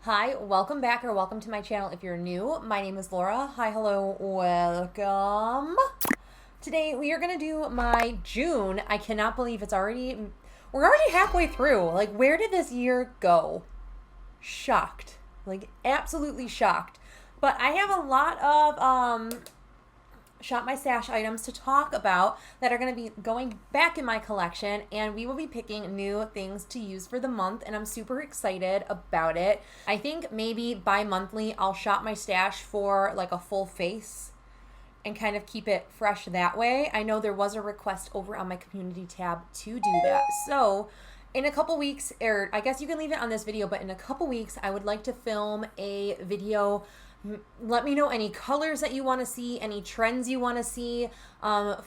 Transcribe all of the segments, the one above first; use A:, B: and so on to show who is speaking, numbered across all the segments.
A: Hi, welcome back or welcome to my channel if you're new. My name is Laura. Hi, hello, welcome. Today we are going to do my June. I cannot believe we're already halfway through. Like, where did this year go? Shocked. Like, absolutely shocked. But I have a lot of Shop My Stash items to talk about that are going to be going back in my collection, and we will be picking new things to use for the month, and I'm super excited about it. I think maybe bi-monthly I'll shop my stash for like a full face and kind of keep it fresh that way. I know there was a request over on my community tab to do that. So in a couple weeks, or I guess you can leave it on this video, but in a couple weeks I would like to film a video. Let me know any colors that you want to see, any trends you want to see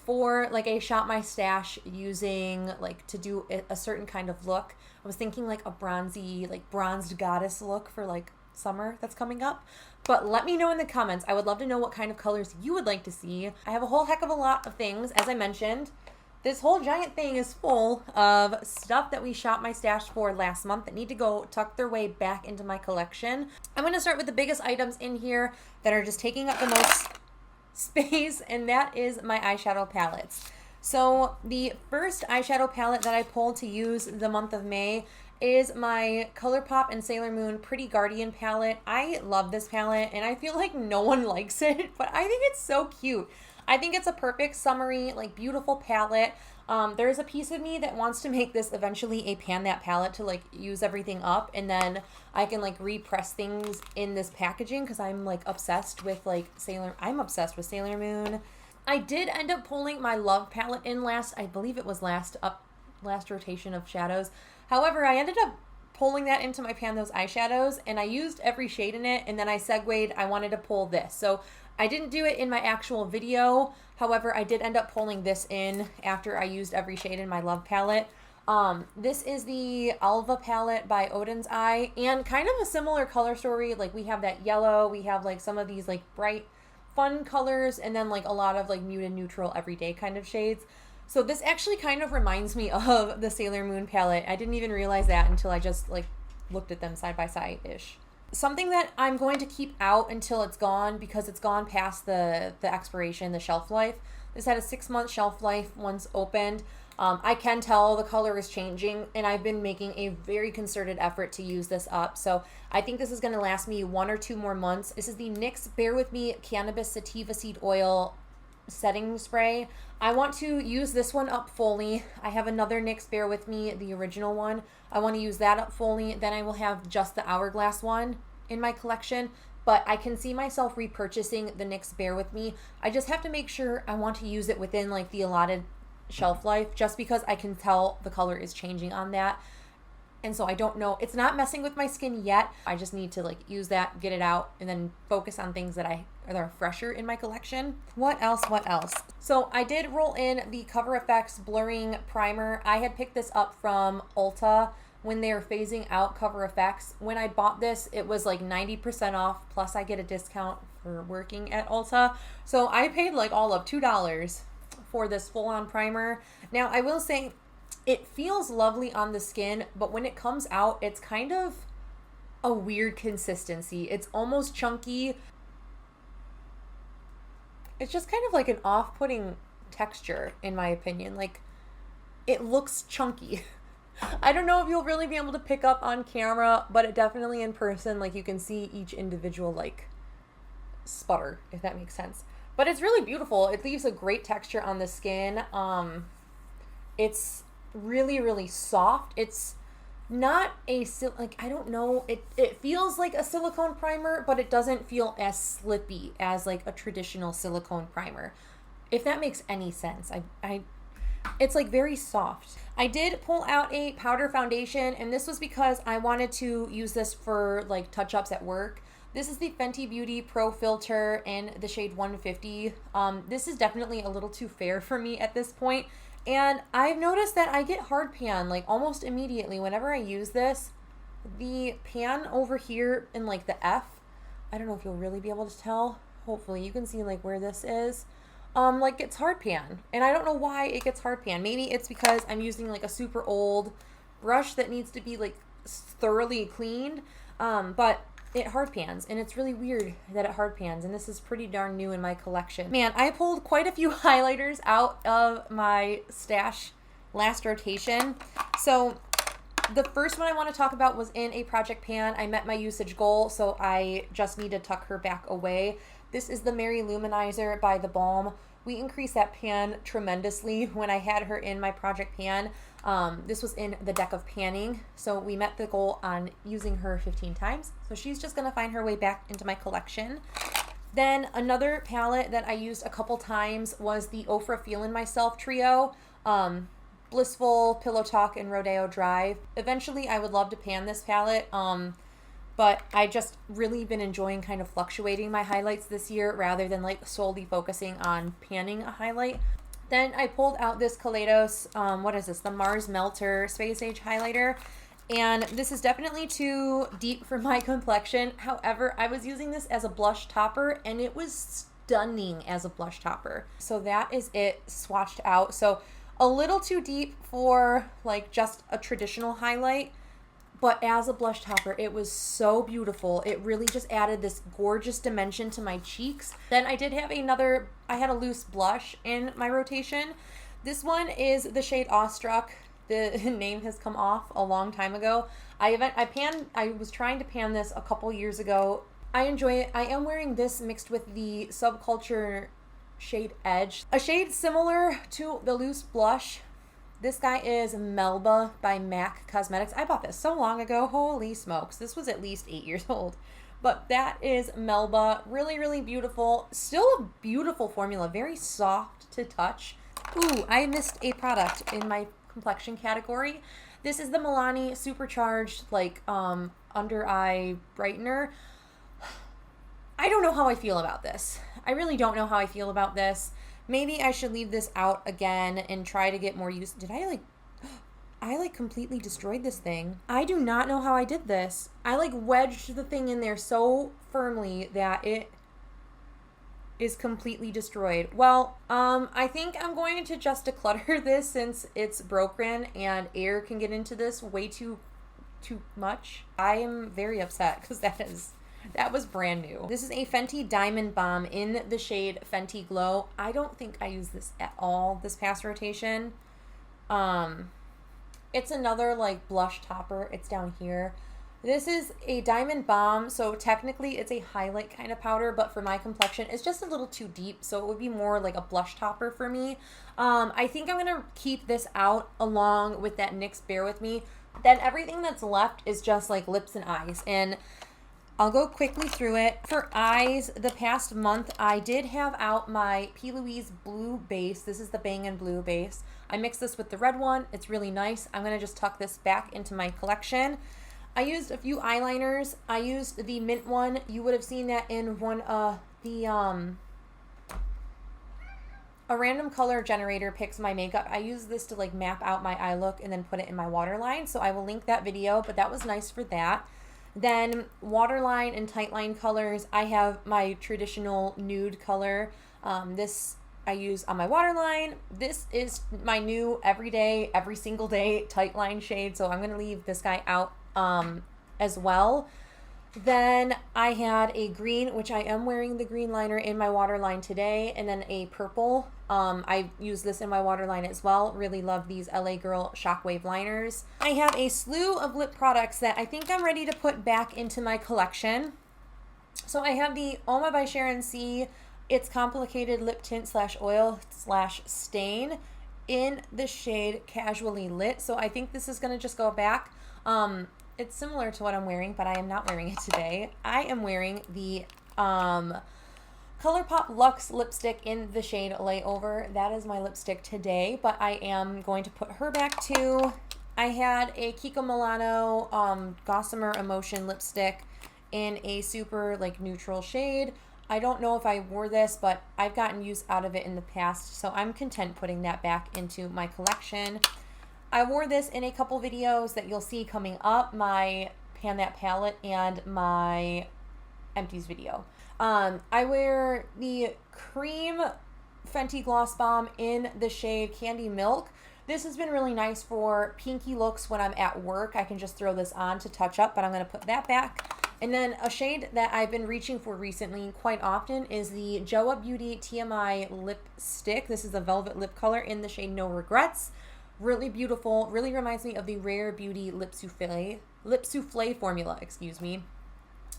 A: for like a shop my stash using like to do a certain kind of look. I was thinking like a bronzy, like bronzed goddess look for like summer that's coming up. But let me know in the comments. I would love to know what kind of colors you would like to see. I have a whole heck of a lot of things, as I mentioned. This whole giant thing is full of stuff that we shopped my stash for last month that need to go tuck their way back into my collection. I'm going to start with the biggest items in here that are just taking up the most space, and that is my eyeshadow palettes. So the first eyeshadow palette that I pulled to use the month of May is my Colourpop and Sailor Moon Pretty Guardian palette. I love this palette, and I feel like no one likes it, but I think it's so cute. I think it's a perfect summery, like beautiful palette. There's a piece of me that wants to make this eventually a pan that palette to like use everything up, and then I can like repress things in this packaging because I'm like obsessed with like I'm obsessed with Sailor Moon. I did end up pulling my Love palette in I believe it was last rotation of shadows. However, I ended up pulling that into my pan those eyeshadows, and I used every shade in it, and then I segued, I wanted to pull this. So I didn't do it in my actual video. However, I did end up pulling this in after I used every shade in my Love palette. This is the Alva palette by Odin's Eye, and kind of a similar color story. Like, we have that yellow, we have like some of these like bright, fun colors, and then like a lot of like muted, neutral, everyday kind of shades. So this actually kind of reminds me of the Sailor Moon palette. I didn't even realize that until I just like looked at them side by side-ish. Something that I'm going to keep out until it's gone, because it's gone past the expiration, the shelf life. This had a 6-month shelf life once opened. I can tell the color is changing, and I've been making a very concerted effort to use this up. So I think this is going to last me 1 or 2 more months. This is the NYX Bare With Me Cannabis Sativa Seed Oil setting spray. I want to use this one up fully. I have another NYX Bare With Me, the original one. I want to use that up fully. Then I will have just the Hourglass one in my collection, but I can see myself repurchasing the NYX Bare With Me. I just have to make sure I want to use it within like the allotted shelf life, just because I can tell the color is changing on that. And so I don't know, it's not messing with my skin yet. I just need to like use that, get it out, and then focus on things that are fresher in my collection. What else? So I did roll in the Cover FX Blurring Primer. I had picked this up from Ulta when they were phasing out Cover FX. When I bought this, it was like 90% off, plus I get a discount for working at Ulta. So I paid like all of $2 for this full-on primer. Now I will say, it feels lovely on the skin, but when it comes out, it's kind of a weird consistency. It's almost chunky. It's just kind of like an off-putting texture, in my opinion. Like, it looks chunky. I don't know if you'll really be able to pick up on camera, but it definitely in person, like, you can see each individual, like, sputter, if that makes sense. But it's really beautiful. It leaves a great texture on the skin. It's really, really soft. It's not like, I don't know, it feels like a silicone primer, but it doesn't feel as slippy as like a traditional silicone primer, if that makes any sense. It's like very soft. I did pull out a powder foundation, and this was because I wanted to use this for like touch-ups at work. This is the Fenty Beauty Pro Filter in the shade 150. This is definitely a little too fair for me at this point. And I've noticed that I get hard pan like almost immediately whenever I use this. The pan over here in like the F, I don't know if you'll really be able to tell. Hopefully you can see like where this is. Like it's hard pan. And I don't know why it gets hard pan. Maybe it's because I'm using like a super old brush that needs to be like thoroughly cleaned. But it hard pans, and it's really weird that it hard pans, and this is pretty darn new in my collection. Man, I pulled quite a few highlighters out of my stash last rotation. So the first one I want to talk about was in a project pan. I met my usage goal, so I just need to tuck her back away. This is the Mary Luminizer by The Balm. We increased that pan tremendously when I had her in my project pan. This was in the deck of panning, so we met the goal on using her 15 times. So she's just going to find her way back into my collection. Then another palette that I used a couple times was the Ofra Feelin' Myself trio. Blissful, Pillow Talk, and Rodeo Drive. Eventually, I would love to pan this palette, but I just really been enjoying kind of fluctuating my highlights this year rather than like solely focusing on panning a highlight. Then I pulled out this Kaleidos, what is this? The Mars Melter Space Age highlighter. And this is definitely too deep for my complexion. However, I was using this as a blush topper, and it was stunning as a blush topper. So that is it swatched out. So a little too deep for like just a traditional highlight, but as a blush topper, it was so beautiful. It really just added this gorgeous dimension to my cheeks. Then I did have I had a loose blush in my rotation. This one is the shade Awestruck. The name has come off a long time ago. I was trying to pan this a couple years ago. I enjoy it. I am wearing this mixed with the Subculture shade Edge, a shade similar to the loose blush. This guy is Melba by MAC Cosmetics. I bought this so long ago. Holy smokes. This was at least 8 years old. But that is Melba. Really, really beautiful. Still a beautiful formula. Very soft to touch. Ooh, I missed a product in my complexion category. This is the Milani Supercharged under eye brightener. I don't know how I feel about this. I really don't know how I feel about this. Maybe I should leave this out again and try to get more use. Did I completely destroyed this thing. I do not know how I did this. I wedged the thing in there so firmly that it is completely destroyed. Well, I think I'm going to just declutter this since it's broken and air can get into this way too much. I am very upset because that was brand new. This is a Fenty Diamond Bomb in the shade Fenty Glow. I don't think I used this at all this past rotation. It's another blush topper. It's down here. This is a Diamond Bomb, so technically it's a highlight kind of powder, but for my complexion, it's just a little too deep, so it would be more like a blush topper for me. I think I'm gonna keep this out along with that NYX Bare With Me. Then everything that's left is just lips and eyes, and I'll go quickly through it. For eyes, the past month, I did have out my P. Louise Blue base. This is the Bang & Blue base. I mixed this with the red one. It's really nice. I'm going to just tuck this back into my collection. I used a few eyeliners. I used the mint one. You would have seen that in one of the A Random Color Generator Picks My Makeup. I use this to map out my eye look and then put it in my waterline. So I will link that video, but that was nice for that. Then waterline and tightline colors, I have my traditional nude color. This I use on my waterline. This is my new everyday, every single day tightline shade, so I'm going to leave this guy out as well. Then I had a green, which I am wearing the green liner in my waterline today, and then a purple. I use this in my waterline as well. Really love these LA Girl Shockwave liners. I have a slew of lip products that I think I'm ready to put back into my collection. So I have the Oma by Sharon C. It's Complicated Lip Tint / Oil / Stain in the shade Casually Lit. So I think this is going to just go back. It's similar to what I'm wearing, but I am not wearing it today. I am wearing the Colourpop Luxe lipstick in the shade Layover. That is my lipstick today, but I am going to put her back too. I had a Kiko Milano Gossamer Emotion lipstick in a super neutral shade. I don't know if I wore this, but I've gotten use out of it in the past, so I'm content putting that back into my collection. I wore this in a couple videos that you'll see coming up, my Pan That Palette and my Empties video. I wear the Cream Fenty Gloss Bomb in the shade Candy Milk. This has been really nice for pinky looks when I'm at work. I can just throw this on to touch up, but I'm going to put that back. And then a shade that I've been reaching for recently quite often is the Joa Beauty TMI lipstick. This is a velvet lip color in the shade No Regrets. Really beautiful. Really reminds me of the Rare Beauty Lip Souffle formula, excuse me.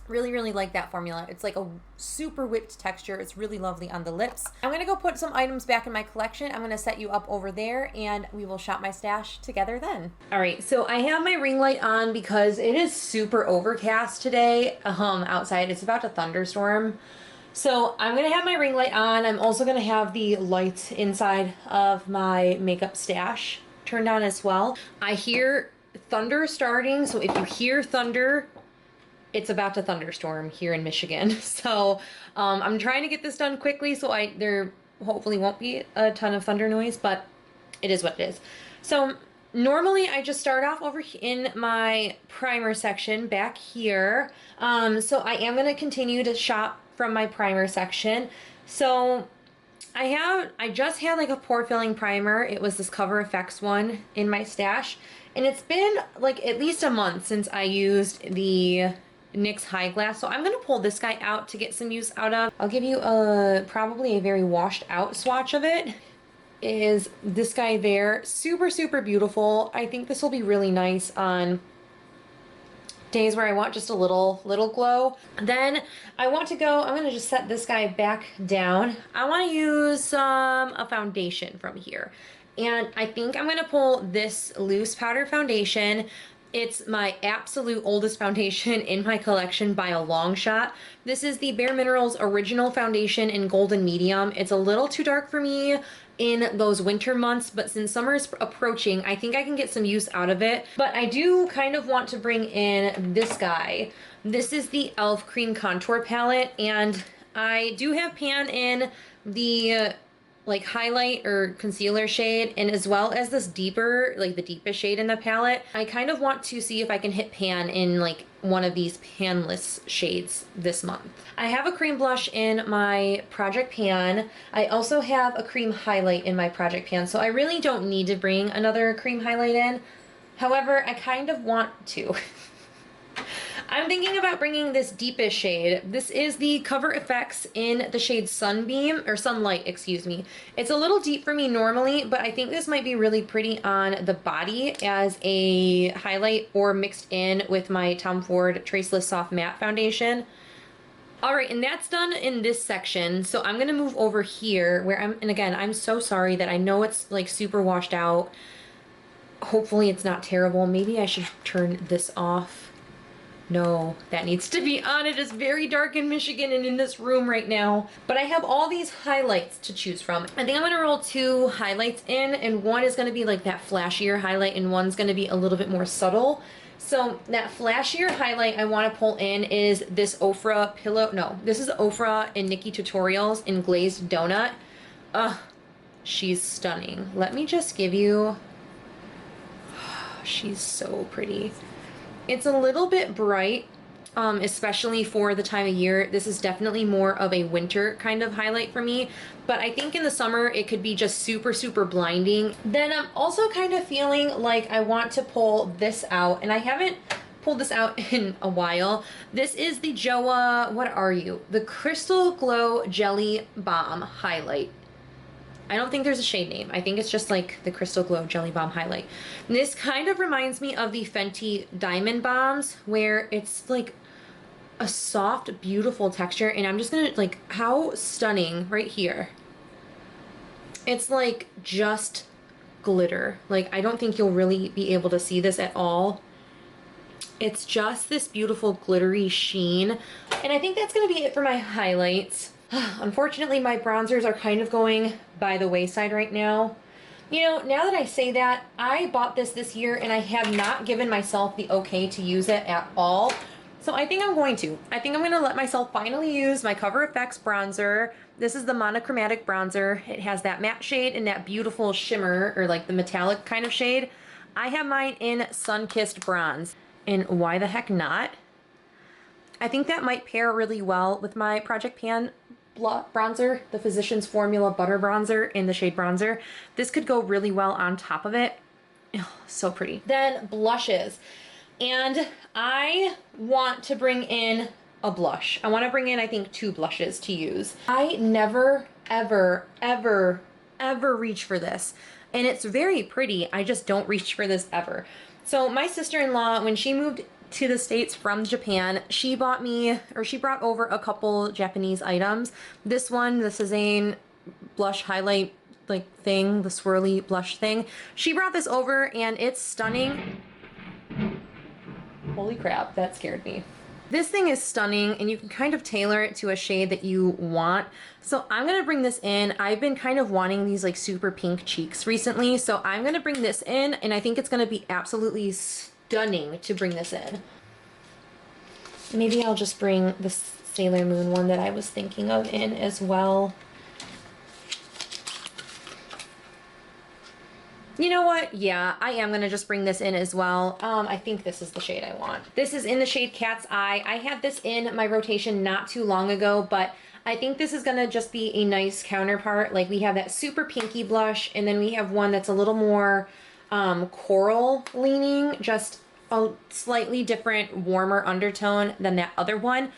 A: Really, really like that formula. It's like a super whipped texture. It's really lovely on the lips. I'm going to go put some items back in my collection. I'm going to set you up over there and we will shop my stash together then. All right, so I have my ring light on because it is super overcast today outside. It's about to thunderstorm. So I'm going to have my ring light on. I'm also going to have the lights inside of my makeup stash turned on as well. I hear thunder starting, so if you hear thunder, it's about to thunderstorm here in Michigan. So I'm trying to get this done quickly so there hopefully won't be a ton of thunder noise, but it is what it is. So normally I just start off over in my primer section back here. So I am going to continue to shop from my primer section. So I just had like a pore filling primer. It was this Cover FX one in my stash. And it's been like at least a month since I used the NYX High Glass, so I'm going to pull this guy out to get some use out of. I'll give you probably a very washed out swatch of it. Is this guy there. Super, super beautiful. I think this will be really nice on days where I want just a little glow. Then I want to go, I'm going to just set this guy back down. I want to use a foundation from here. And I think I'm going to pull this loose powder foundation. It's my absolute oldest foundation in my collection by a long shot. This is the bareMinerals Original Foundation in Golden Medium. It's a little too dark for me in those winter months, but since summer is approaching, I think I can get some use out of it. But I do kind of want to bring in this guy. This is the e.l.f. Cream Contour Palette, and I do have pan in the like highlight or concealer shade, and as well as this deeper, like the deepest shade in the palette. I kind of want to see if I can hit pan in like one of these panless shades this month. I have a cream blush in my Project Pan. I also have a cream highlight in my Project Pan, so I really don't need to bring another cream highlight in. However, I kind of want to. I'm thinking about bringing this deepest shade. This is the Cover FX in the shade Sunbeam, or Sunlight, excuse me. It's a little deep for me normally, but I think this might be really pretty on the body as a highlight or mixed in with my Tom Ford Traceless Soft Matte Foundation. All right, and that's done in this section. So I'm gonna move over here where and again, I'm so sorry that I know it's like super washed out. Hopefully it's not terrible. Maybe I should turn this off. No, that needs to be on. It is very dark in Michigan and in this room right now. But I have all these highlights to choose from. I think I'm going to roll 2 highlights in, and one is going to be like that flashier highlight, and one's going to be a little bit more subtle. So that flashier highlight I want to pull in is this Ofra Pillow. No, this is Ofra and Nikki Tutorials in Glazed Donut. Ugh, she's stunning. Let me just give you... She's so pretty. It's a little bit bright, especially for the time of year. This is definitely more of a winter kind of highlight for me, but I think in the summer it could be just super, super blinding. Then I'm also kind of feeling like I want to pull this out, and I haven't pulled this out in a while. This is the Joa, what are you? The Crystal Glow Jelly Balm Highlight. I don't think there's a shade name. I think it's just like the Crystal Glow Jelly Balm Highlight. And this kind of reminds me of the Fenty Diamond Bombs, where it's like a soft, beautiful texture. And I'm just gonna, like, how stunning right here. It's like just glitter. Like, I don't think you'll really be able to see this at all. It's just this beautiful glittery sheen. And I think that's gonna be it for my highlights. Unfortunately, my bronzers are kind of going by the wayside right now. You know, now that I say that, I bought this year and I have not given myself the okay to use it at all. So I think I'm going to. I think I'm going to let myself finally use my Cover FX bronzer. This is the monochromatic bronzer. It has that matte shade and that beautiful shimmer, or like the metallic kind of shade. I have mine in Sun-Kissed Bronze. And why the heck not? I think that might pair really well with my Project Pan bronzer, the Physicians Formula Butter Bronzer in the shade Bronzer. This could go really well on top of it. Oh, so pretty. Then blushes. And I want to bring in a blush. I want to bring in, I think, 2 blushes to use. I never, ever, ever, ever reach for this. And it's very pretty. I just don't reach for this ever. So my sister-in-law, when she moved to the States from Japan, she bought me, or she brought over a couple Japanese items. This one, the 𝙒𝙖 blush highlight like thing, the swirly blush thing. She brought this over and it's stunning. Holy crap, that scared me. This thing is stunning and you can kind of tailor it to a shade that you want. So I'm gonna bring this in. I've been kind of wanting these like super pink cheeks recently. So I'm gonna bring this in and I think it's gonna be absolutely stunning to bring this in. Maybe I'll just bring the Sailor Moon one that I was thinking of in as well. You know what? Yeah, I am gonna just bring this in as well. I think this is the shade I want. This is in the shade Cat's Eye. I had this in my rotation not too long ago, but I think this is gonna just be a nice counterpart. Like we have that super pinky blush, and then we have one that's a little more coral leaning, just a slightly different, warmer undertone than that other one.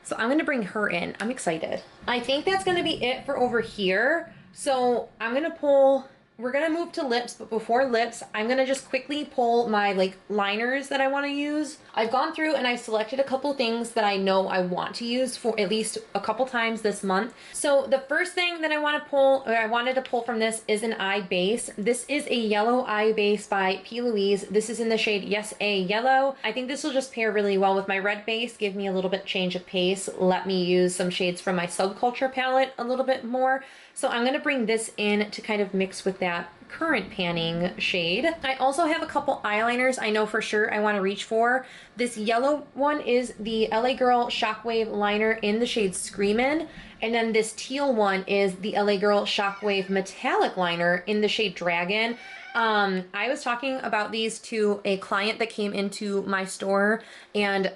A: So I'm gonna bring her in. I'm excited. I think that's gonna be it for over here. So I'm gonna pull, we're gonna move to lips, but before lips, I'm gonna just quickly pull my like liners that I wanna use. I've gone through and I've selected a couple things that I know I want to use for at least a couple times this month. So the first thing that I wanna pull, or I wanted to pull from this, is an eye base. This is a yellow eye base by P. Louise. This is in the shade Yes A Yellow. I think this will just pair really well with my red base, give me a little bit change of pace, let me use some shades from my Subculture palette a little bit more. So I'm gonna bring this in to kind of mix with that current panning shade. I also have a couple eyeliners I know for sure I want to reach for. This yellow one is the LA Girl Shockwave liner in the shade Screamin', and then this teal one is the LA Girl Shockwave metallic liner in the shade Dragon. I was talking about these to a client that came into my store, and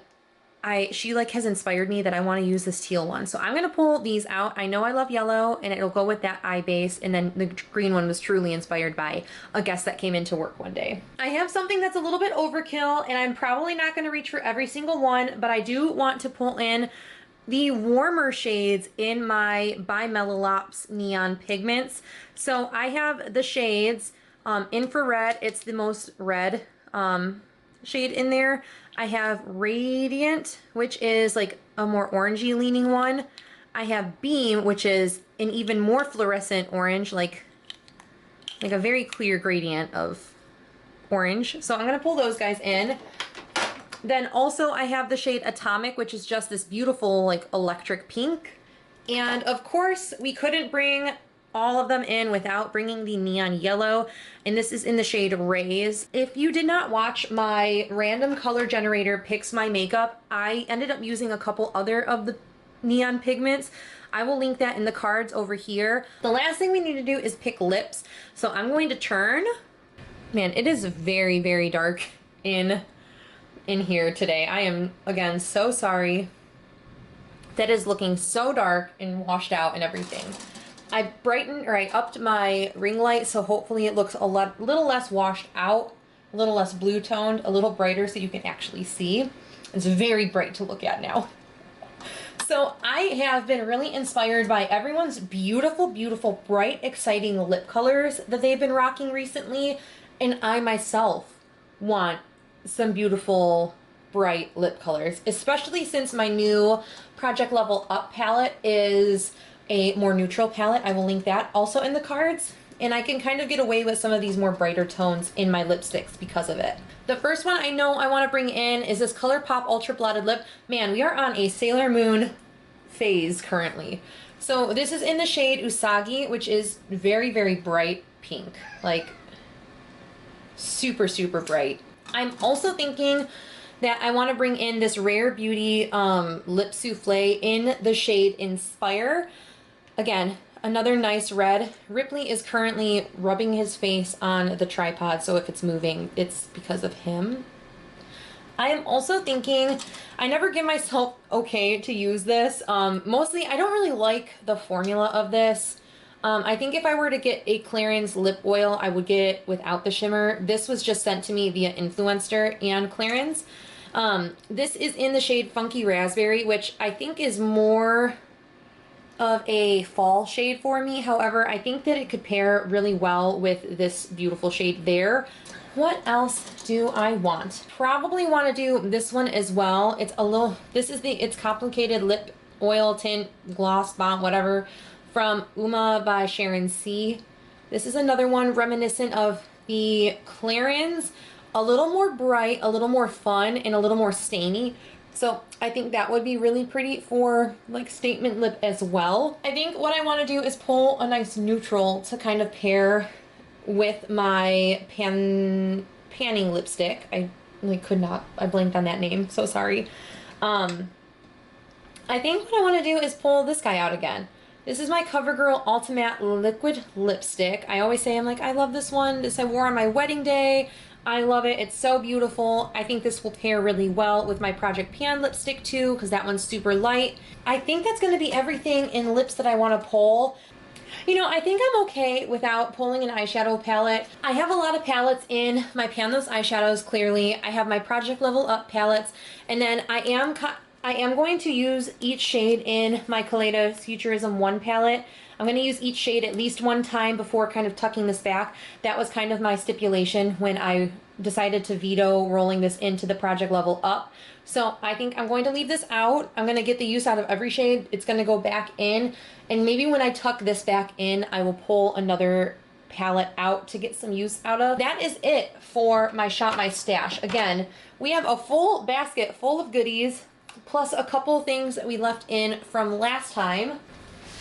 A: she like has inspired me that I want to use this teal one. So I'm going to pull these out. I know I love yellow and it'll go with that eye base. And then the green one was truly inspired by a guest that came into work one day. I have something that's a little bit overkill and I'm probably not going to reach for every single one, but I do want to pull in the warmer shades in my bareMinerals neon pigments. So I have the shades Infrared. It's the most red shade in there. I have Radiant, which is like a more orangey leaning one. I have Beam, which is an even more fluorescent orange, like a very clear gradient of orange. So I'm gonna pull those guys in. Then also I have the shade Atomic, which is just this beautiful like electric pink. And of course we couldn't bring all of them in without bringing the neon yellow, and this is in the shade Rays. If you did not watch my random color generator picks my makeup, I ended up using a couple other of the neon pigments. I will link that in the cards over here. The last thing we need to do is pick lips. So I'm going to turn. Man, it is very, very dark in here today. I am, again, so sorry. That is looking so dark and washed out and everything. I brightened, or I upped my ring light, so hopefully it looks a little less washed out, a little less blue toned, a little brighter so you can actually see. It's very bright to look at now. So I have been really inspired by everyone's beautiful, beautiful, bright, exciting lip colors that they've been rocking recently, and I myself want some beautiful, bright lip colors, especially since my new Project Level Up palette is a more neutral palette. I will link that also in the cards, and I can kind of get away with some of these more brighter tones in my lipsticks because of it. The first one I know I want to bring in is this Colourpop Ultra Blotted Lip. Man, we are on a Sailor Moon phase currently. So this is in the shade Usagi, which is very, very bright pink, like super, super bright. I'm also thinking that I want to bring in this Rare Beauty Lip Souffle in the shade Inspire. Again, another nice red. Ripley is currently rubbing his face on the tripod, so if it's moving, it's because of him. I am also thinking, I never give myself okay to use this. Mostly, I don't really like the formula of this. I think if I were to get a Clarins lip oil, I would get it without the shimmer. This was just sent to me via Influencer and Clarins. This is in the shade Funky Raspberry, which I think is more of a fall shade for me. However, I think that it could pair really well with this beautiful shade there. What else do I want? Probably want to do this one as well. It's a little, this is the It's Complicated Lip Oil Tint Gloss Bomb, whatever, from Uma by Sharon C. This is another one reminiscent of the Clarins, a little more bright, a little more fun, and a little more stainy. So I think that would be really pretty for like statement lip as well. I think what I want to do is pull a nice neutral to kind of pair with my panning lipstick. I blanked on that name, so sorry. I think what I want to do is pull this guy out again. This is my CoverGirl Ultimate Liquid Lipstick. I always say, I'm like, I love this one. This I wore on my wedding day. I love it. It's so beautiful. I think this will pair really well with my Project Pan lipstick too, because that one's super light. I think that's going to be everything in lips that I want to pull. You know, I think I'm okay without pulling an eyeshadow palette. I have a lot of palettes in my Pan Those Eyeshadows, clearly. I have my Project Level Up palettes, and then I am going to use each shade in my Kaleidos Futurism 1 palette. I'm going to use each shade at least one time before kind of tucking this back. That was kind of my stipulation when I decided to veto rolling this into the Project Level Up. So I think I'm going to leave this out. I'm going to get the use out of every shade. It's going to go back in. And maybe when I tuck this back in, I will pull another palette out to get some use out of. That is it for my Shop My Stash. Again, we have a full basket full of goodies, plus a couple things that we left in from last time,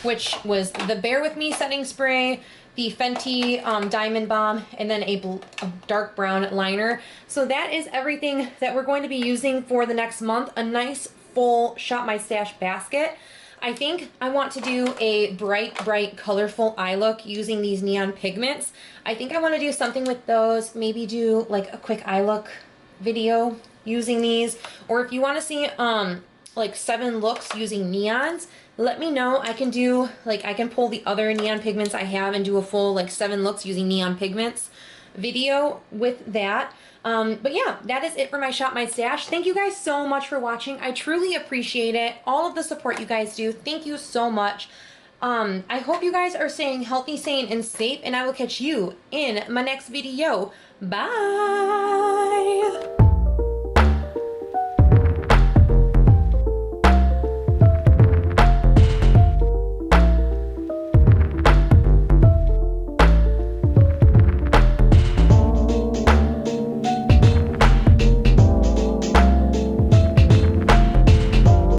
A: which was the Bear With Me setting spray, the Fenty Diamond Bomb, and then a dark brown liner. So that is everything that we're going to be using for the next month. A nice full Shop My Stash basket. I think I want to do a bright, colorful eye look using these neon pigments. I think I want to do something with those, maybe do like a quick eye look video using these. Or if you want to see like 7 looks using neons, let me know. I can do, like, I can pull the other neon pigments I have and do a full, like, 7 looks using neon pigments video with that. But yeah, that is it for my Shop My Stash. Thank you guys so much for watching. I truly appreciate it. All of the support you guys do. Thank you so much. I hope you guys are staying healthy, sane, and safe, and I will catch you in my next video. Bye!